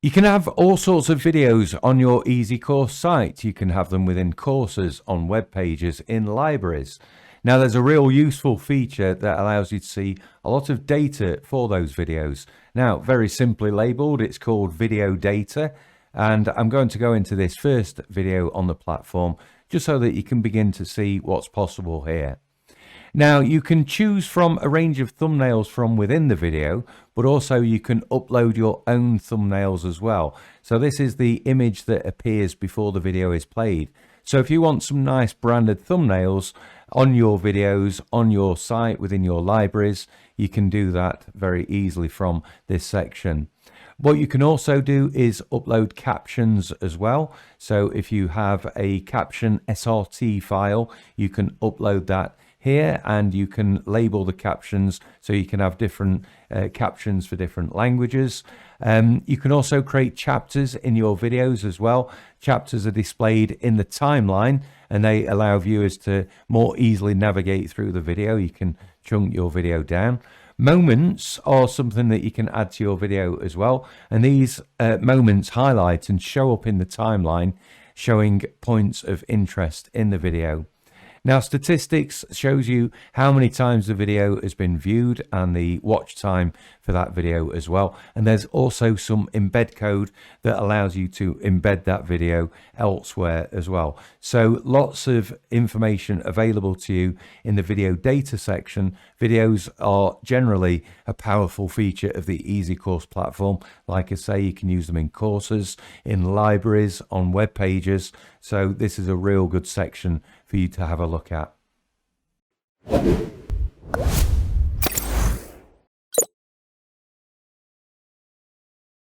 You can have all sorts of videos on your EzyCourse site. You can have them within courses, on web pages, in libraries. Now there's a real useful feature that allows you to see a lot of data for those videos. Now, very simply labeled, it's called video data. And I'm going to go into this first video on the platform just so that you can begin to see what's possible here. Now you can choose from a range of thumbnails from within the video, but also you can upload your own thumbnails as well. So this is the image that appears before the video is played. So if you want some nice branded thumbnails on your videos, on your site, within your libraries, you can do that very easily from this section. What you can also do is upload captions as well. So if you have a caption SRT file, you can upload that here and you can label the captions so you can have different captions for different languages. You can also create chapters in your videos as well. Chapters are displayed in the timeline and they allow viewers to more easily navigate through the video. You can chunk your video down. Moments are something that you can add to your video as well, and these moments highlight and show up in the timeline, showing points of interest in the video. Now statistics shows you how many times the video has been viewed and the watch time for that video as well. And there's also some embed code that allows you to embed that video elsewhere as well. So lots of information available to you in the video data section. Videos are generally a powerful feature of the EzyCourse platform. Like I say, you can use them in courses, in libraries, on web pages. So this is a real good section for you to have a look at.